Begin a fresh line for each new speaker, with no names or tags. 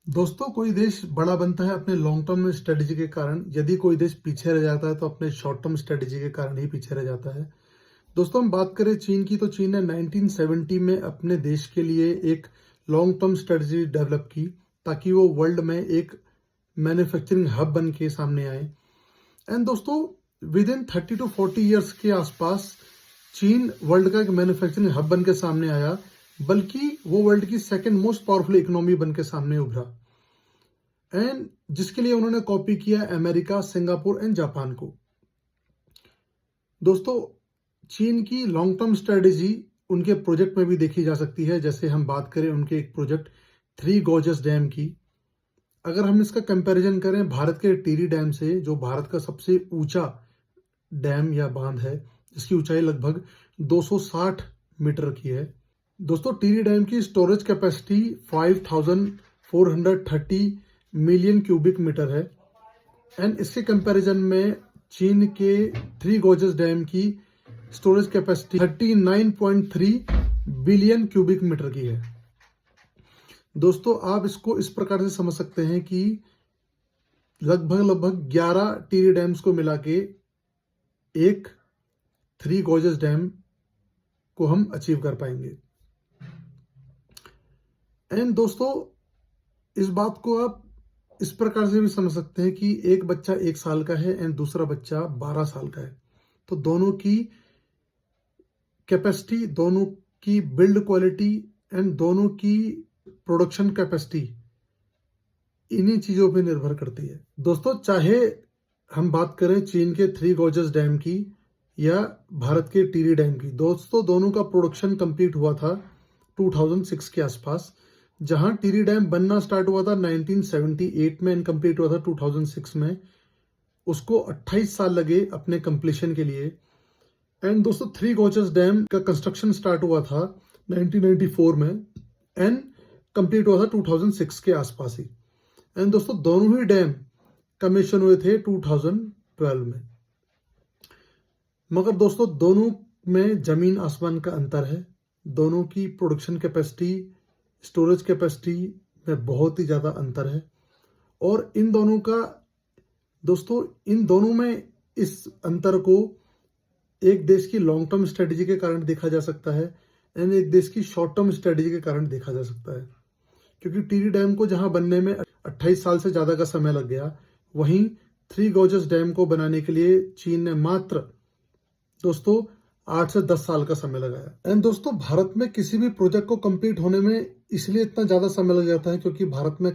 दोस्तों, कोई देश बड़ा बनता है अपने लॉन्ग टर्म स्ट्रेटेजी के कारण। यदि कोई देश पीछे रह जाता है तो अपने शॉर्ट टर्म स्ट्रेटेजी के कारण ही पीछे रह जाता है। दोस्तों, हम बात करें चीन की, तो चीन ने 1970 में अपने देश के लिए एक लॉन्ग टर्म स्ट्रेटेजी डेवलप की ताकि वो वर्ल्ड में एक मैन्युफैक्चरिंग हब बन के सामने आए। एंड दोस्तों, विद इन 30 to 40 ईयर्स के आसपास चीन वर्ल्ड का एक मैन्युफैक्चरिंग हब बन के सामने आया, बल्कि वो वर्ल्ड की सेकेंड मोस्ट पावरफुल इकोनॉमी बन के सामने उभरा। एंड जिसके लिए उन्होंने कॉपी किया अमेरिका, सिंगापुर एंड जापान को। दोस्तों, चीन की लॉन्ग टर्म स्ट्रेटेजी उनके प्रोजेक्ट में भी देखी जा सकती है। जैसे हम बात करें उनके एक प्रोजेक्ट थ्री गॉर्जस डैम की, अगर हम इसका कंपैरिजन करें भारत के टिहरी डैम से, जो भारत का सबसे ऊंचा डैम या बांध है, जिसकी ऊंचाई लगभग 260 मीटर की है। दोस्तों, टिहरी डैम की storage capacity 5430 million cubic metre है। एंड इसके कंपैरिजन में चीन के थ्री गॉर्जस डैम की storage capacity 39.3 billion cubic metre की है। दोस्तों, आप इसको इस प्रकार से समझ सकते हैं कि लगभग 11 टिहरी डैम्स को मिला के एक थ्री गॉर्जस डैम को हम अचीव कर पाएंगे। एंड दोस्तों, इस बात को आप इस प्रकार से भी समझ सकते हैं कि एक बच्चा 1 साल का है एंड दूसरा बच्चा 12 साल का है, तो दोनों की कैपेसिटी, दोनों की बिल्ड क्वालिटी एंड दोनों की प्रोडक्शन कैपेसिटी इन्हीं चीजों पे निर्भर करती है। दोस्तों, चाहे हम बात करें चीन के थ्री गॉर्जस डैम की या भारत के टिहरी डैम की, दोस्तों दोनों का प्रोडक्शन कंप्लीट हुआ था 2006 के आसपास। जहां टिहरी डैम बनना स्टार्ट हुआ था 1978 में एंड कंप्लीट हुआ था 2006 में। उसको 28 साल लगे अपने कंप्लीशन के लिए। एंड दोस्तों, थ्री गॉर्जस डैम का कंस्ट्रक्शन स्टार्ट हुआ था 1994 में एंड कंप्लीट हुआ था 2006 के आसपास ही। एंड दोस्तों, दोनों ही डैम कमीशन हुए थे 2012 में। मगर दोस्तों, दोनों में जमीन आसमान का अंतर है। दोनों की प्रोडक्शन कैपेसिटी, स्टोरेज कैपेसिटी में बहुत ही ज़्यादा अंतर है। और इन दोनों का दोस्तों, इन दोनों में इस अंतर को एक देश की लॉन्ग टर्म स्ट्रेटेजी के कारण देखा जा सकता है एंड एक देश की शॉर्ट टर्म स्ट्रेटेजी के कारण देखा जा सकता है। क्योंकि टिहरी डैम को जहां बनने में 28 साल से ज़्यादा का समय लग गया, वहीं थ्री गॉर्जस डैम को बनाने के लिए चीन ने मात्र दोस्तों 8 से 10 साल का समय लगाया। एंड दोस्तों, भारत में किसी भी प्रोजेक्ट को कंप्लीट होने में इसलिए इतना ज्यादा समय लग जाता है क्योंकि भारत में